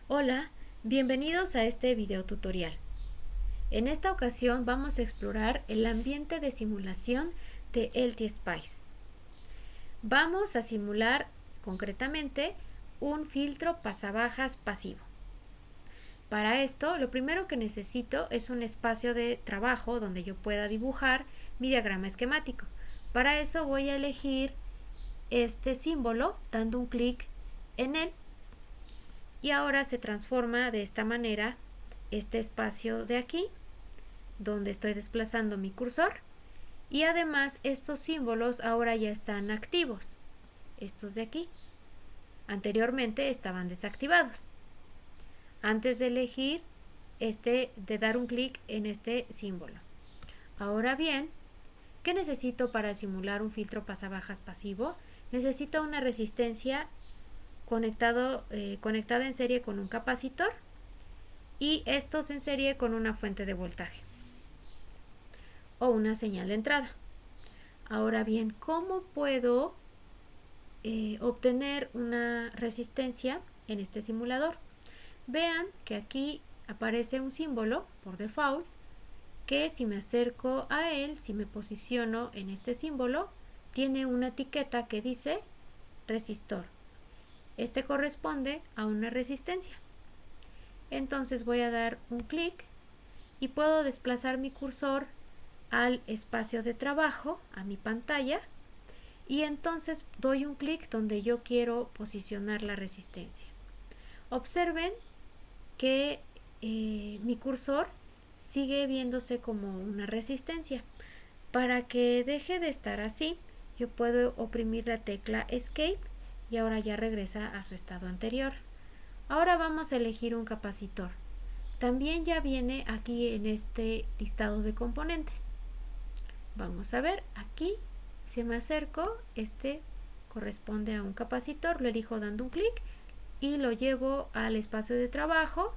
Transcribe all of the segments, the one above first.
Hola, bienvenidos a este video tutorial. En esta ocasión vamos a explorar el ambiente de simulación de LTSpice. Vamos a simular concretamente un filtro pasabajas pasivo. Para esto, lo primero que necesito es un espacio de trabajo donde yo pueda dibujar mi diagrama esquemático. Para eso voy a elegir este símbolo dando un clic en él. Y ahora se transforma de esta manera este espacio de aquí, donde estoy desplazando mi cursor. Y además estos símbolos ahora ya están activos, estos de aquí. Anteriormente estaban desactivados. Antes de elegir de dar un clic en este símbolo. Ahora bien, ¿qué necesito para simular un filtro pasabajas pasivo? Necesito una resistencia conectada en serie con un capacitor y estos en serie con una fuente de voltaje o una señal de entrada. Ahora bien, ¿cómo puedo obtener una resistencia en este simulador? Vean que aquí aparece un símbolo por default que si me acerco a él, si me posiciono en este símbolo, tiene una etiqueta que dice resistor. Este corresponde a una resistencia. Entonces voy a dar un clic y puedo desplazar mi cursor al espacio de trabajo, a mi pantalla, y entonces doy un clic donde yo quiero posicionar la resistencia. Observen que mi cursor sigue viéndose como una resistencia. Para que deje de estar así, yo puedo oprimir la tecla Escape y ahora ya regresa a su estado anterior. Ahora vamos a elegir un capacitor. También ya viene aquí en este listado de componentes. Vamos a ver, aquí si me acerco, este corresponde a un capacitor, lo elijo dando un clic y lo llevo al espacio de trabajo,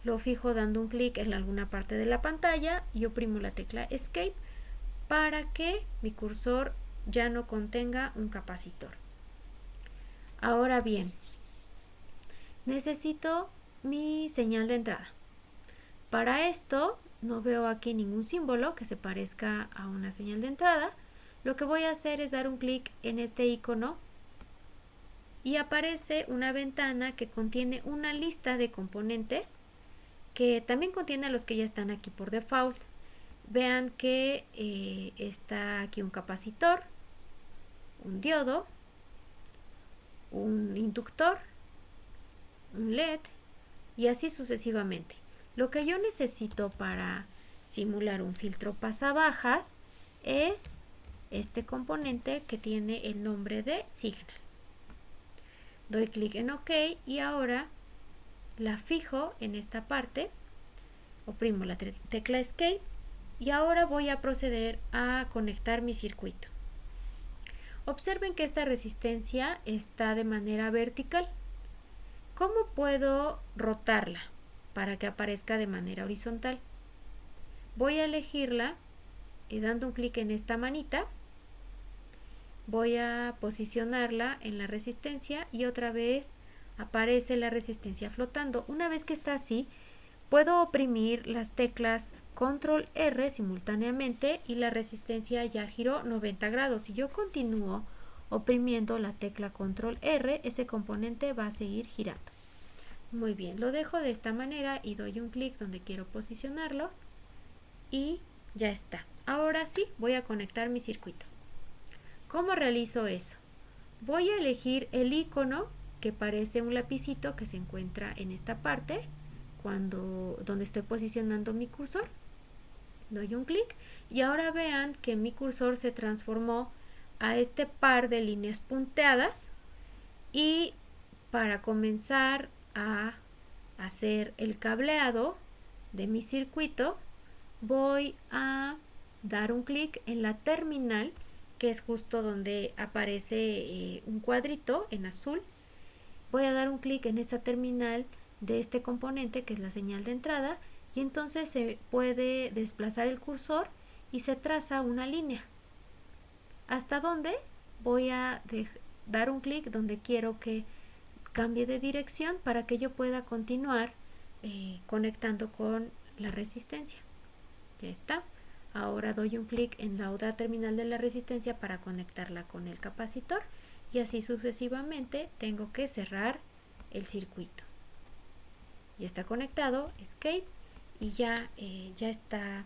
lo fijo dando un clic en alguna parte de la pantalla y oprimo la tecla Escape para que mi cursor ya no contenga un capacitor. Ahora bien, necesito mi señal de entrada. Para esto no veo aquí ningún símbolo que se parezca a una señal de entrada. Lo que voy a hacer es dar un clic en este icono y aparece una ventana que contiene una lista de componentes que también contiene a los que ya están aquí por default. Vean que está aquí un capacitor, un diodo, un inductor, un LED y así sucesivamente. Lo que yo necesito para simular un filtro pasabajas es este componente que tiene el nombre de Signal. Doy clic en OK y ahora la fijo en esta parte, oprimo la tecla Escape y ahora voy a proceder a conectar mi circuito. Observen que esta resistencia está de manera vertical. ¿Cómo puedo rotarla para que aparezca de manera horizontal? Voy a elegirla dando un clic en esta manita. Voy a posicionarla en la resistencia y otra vez aparece la resistencia flotando. Una vez que está así, puedo oprimir las teclas Control R simultáneamente y la resistencia ya giró 90 grados. Si yo continúo oprimiendo la tecla Control R, ese componente va a seguir girando. Muy bien, lo dejo de esta manera y doy un clic donde quiero posicionarlo y ya está. Ahora sí, voy a conectar mi circuito. ¿Cómo realizo eso? Voy a elegir el icono que parece un lapicito que se encuentra en esta parte donde estoy posicionando mi cursor. Doy un clic y ahora vean que mi cursor se transformó a este par de líneas punteadas y para comenzar a hacer el cableado de mi circuito voy a dar un clic en la terminal, que es justo donde aparece un cuadrito en azul. Voy a dar un clic en esa terminal de este componente que es la señal de entrada y entonces se puede desplazar el cursor y se traza una línea. ¿Hasta dónde? Voy a dar un clic donde quiero que cambie de dirección para que yo pueda continuar conectando con la resistencia. Ya está. Ahora doy un clic en la otra terminal de la resistencia para conectarla con el capacitor y así sucesivamente tengo que cerrar el circuito. Ya está conectado, escape, y ya está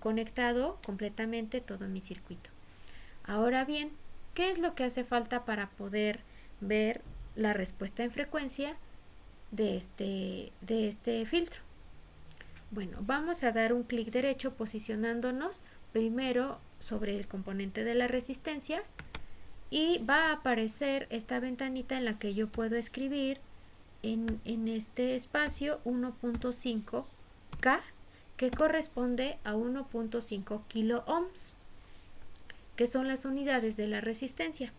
conectado completamente todo mi circuito. Ahora bien, ¿qué es lo que hace falta para poder ver la respuesta en frecuencia de este filtro? Bueno, vamos a dar un clic derecho posicionándonos primero sobre el componente de la resistencia y va a aparecer esta ventanita en la que yo puedo escribir en este espacio 1.5K, que corresponde a 1.5 kilo ohms, que son las unidades de la resistencia.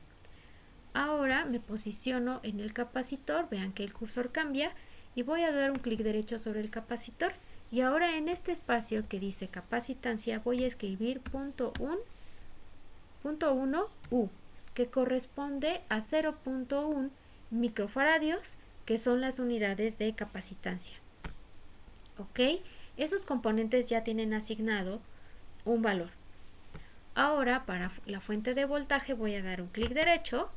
Ahora me posiciono en el capacitor, vean que el cursor cambia y voy a dar un clic derecho sobre el capacitor y ahora en este espacio que dice capacitancia voy a escribir .1 U, que corresponde a 0.1 microfaradios, que son las unidades de capacitancia. ¿Ok? Esos componentes ya tienen asignado un valor. Ahora para la fuente de voltaje voy a dar un clic derecho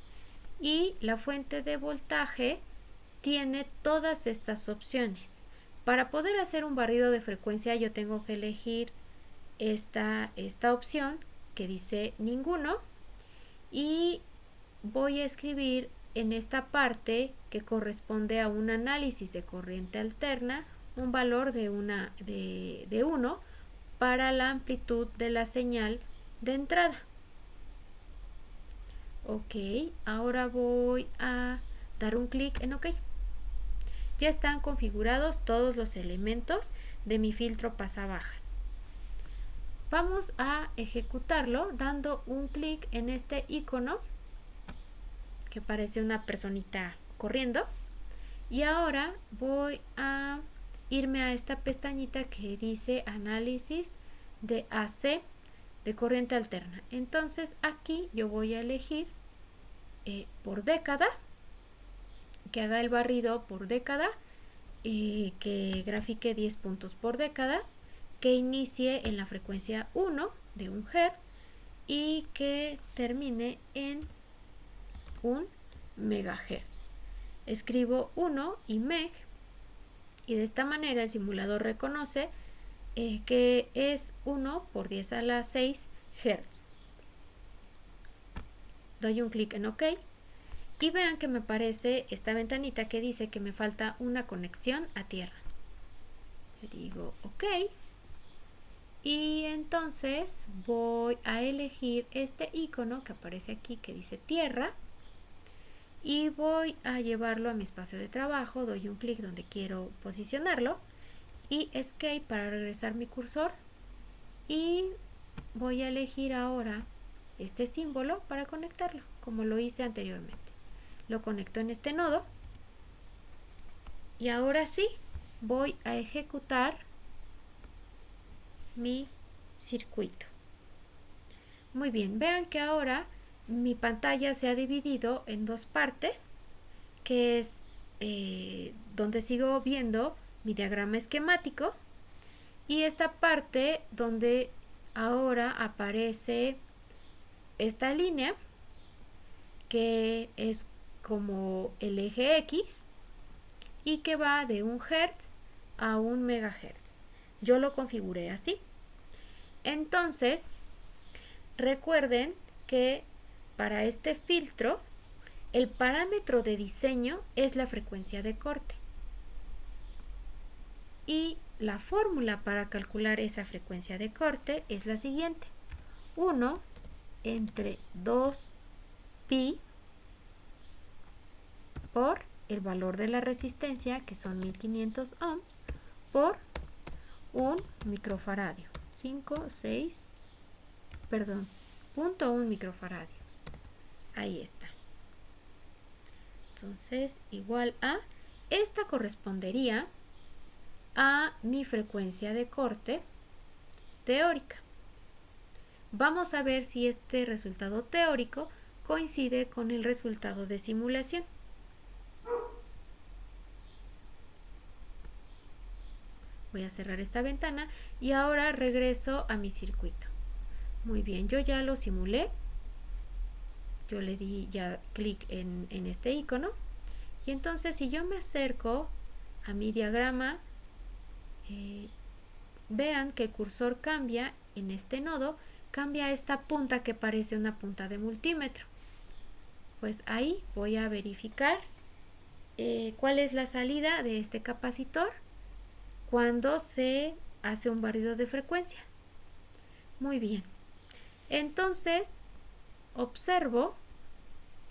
y la fuente de voltaje tiene todas estas opciones. Para poder hacer un barrido de frecuencia yo tengo que elegir esta opción que dice ninguno y voy a escribir en esta parte que corresponde a un análisis de corriente alterna un valor de 1 para la amplitud de la señal de entrada. Ok, ahora voy a dar un clic en OK. Ya están configurados todos los elementos de mi filtro pasabajas. Vamos a ejecutarlo dando un clic en este icono que parece una personita corriendo y ahora voy a irme a esta pestañita que dice análisis de AC de corriente alterna. Entonces aquí yo voy a elegir por década, que haga el barrido por década, que grafique 10 puntos por década, que inicie en la frecuencia 1 de 1 Hz y que termine en 1 MHz. Escribo 1 y meg y de esta manera el simulador reconoce que es 1 por 10 a la 6 Hz. Doy un clic en OK y vean que me aparece esta ventanita que dice que me falta una conexión a tierra. Le digo OK y entonces voy a elegir este icono que aparece aquí que dice tierra y voy a llevarlo a mi espacio de trabajo. Doy un clic donde quiero posicionarlo y escape para regresar mi cursor y voy a elegir ahora este símbolo para conectarlo como lo hice anteriormente. Lo conecto en este nodo y ahora sí voy a ejecutar mi circuito. Muy bien, vean que ahora mi pantalla se ha dividido en dos partes, que es donde sigo viendo mi diagrama esquemático y esta parte donde ahora aparece esta línea que es como el eje X y que va de 1 Hz a 1 MHz. Yo lo configuré así. Entonces, recuerden que para este filtro el parámetro de diseño es la frecuencia de corte y la fórmula para calcular esa frecuencia de corte es la siguiente: 1 entre 2pi por el valor de la resistencia, que son 1500 ohms, por 1 microfaradio, 0.1 microfaradio. Ahí está. Entonces, igual a, esta correspondería a mi frecuencia de corte teórica. Vamos a ver si este resultado teórico coincide con el resultado de simulación. Voy a cerrar esta ventana y ahora regreso a mi circuito. Muy bien, yo ya lo simulé. Yo le di ya clic en este icono. Y entonces si yo me acerco a mi diagrama, vean que el cursor cambia en este nodo, cambia esta punta que parece una punta de multímetro. Pues ahí voy a verificar cuál es la salida de este capacitor cuando se hace un barrido de frecuencia. Muy bien. Entonces, observo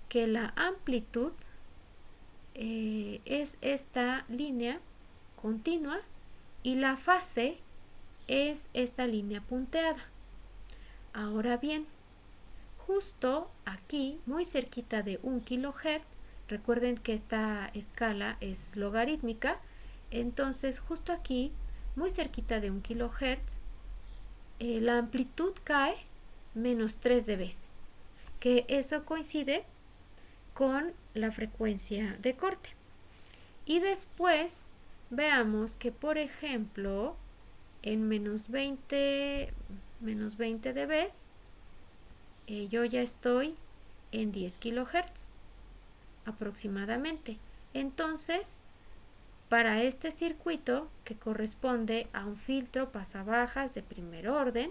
que la amplitud es esta línea continua y la fase es esta línea punteada. Ahora bien, justo aquí, muy cerquita de 1 kHz, recuerden que esta escala es logarítmica, entonces justo aquí, muy cerquita de 1 kHz, la amplitud cae menos 3 dB, que eso coincide con la frecuencia de corte. Y después veamos que, por ejemplo, en menos 20 dB, yo ya estoy en 10 kHz aproximadamente. Entonces, para este circuito, que corresponde a un filtro pasabajas de primer orden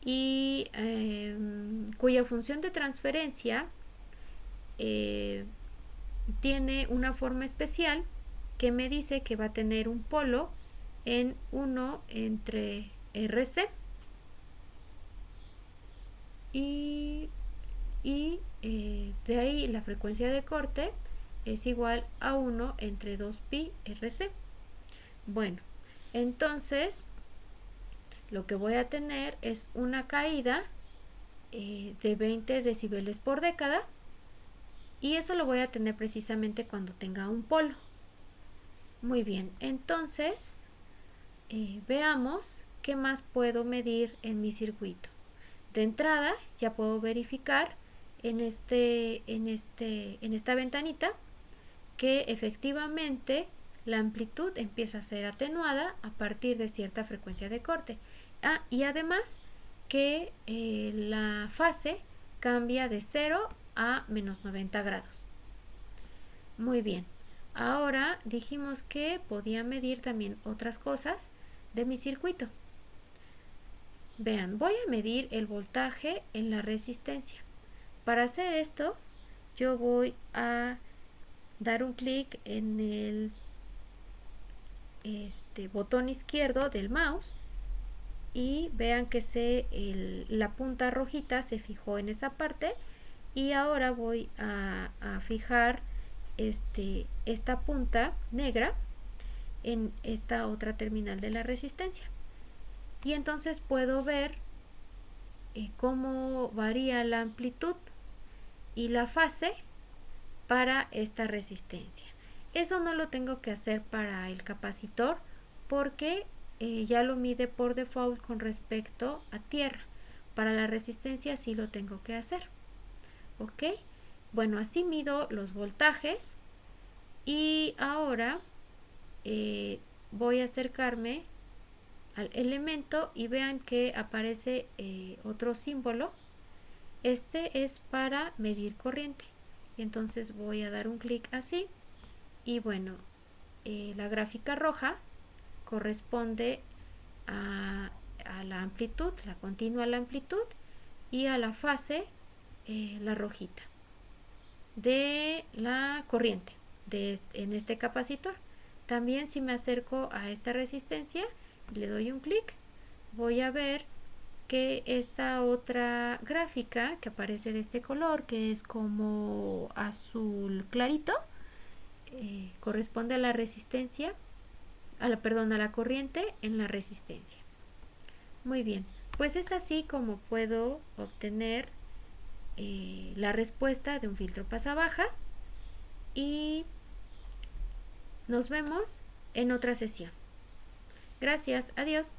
y cuya función de transferencia tiene una forma especial que me dice que va a tener un polo en 1 entre RC y de ahí la frecuencia de corte es igual a 1 entre 2 pi RC. Bueno, entonces lo que voy a tener es una caída de 20 decibeles por década, y eso lo voy a tener precisamente cuando tenga un polo. Muy bien, entonces veamos qué más puedo medir en mi circuito. De entrada ya puedo verificar en esta ventanita que efectivamente la amplitud empieza a ser atenuada a partir de cierta frecuencia de corte. Y además que la fase cambia de 0 a menos 90 grados. Muy bien, ahora dijimos que podía medir también otras cosas de mi circuito. Vean, voy a medir el voltaje en la resistencia. Para hacer esto, yo voy a dar un clic en el botón izquierdo del mouse y vean que la punta rojita se fijó en esa parte, y ahora voy a fijar esta punta negra en esta otra terminal de la resistencia, y entonces puedo ver cómo varía la amplitud y la fase para esta resistencia. Eso no lo tengo que hacer para el capacitor porque ya lo mide por default con respecto a tierra. Para la resistencia sí lo tengo que hacer. ¿Ok? Bueno, así mido los voltajes, y ahora voy a acercarme al elemento y vean que aparece otro símbolo. Este es para medir corriente, y entonces voy a dar un clic así, y bueno, la gráfica roja corresponde a la amplitud, la continua la amplitud, y a la fase la rojita de la corriente en este capacitor. También si me acerco a esta resistencia y le doy un clic, voy a ver que esta otra gráfica que aparece de este color, que es como azul clarito, corresponde a la resistencia, a la corriente en la resistencia. Muy bien, pues es así como puedo obtener la respuesta de un filtro pasabajas, y nos vemos en otra sesión. Gracias, adiós.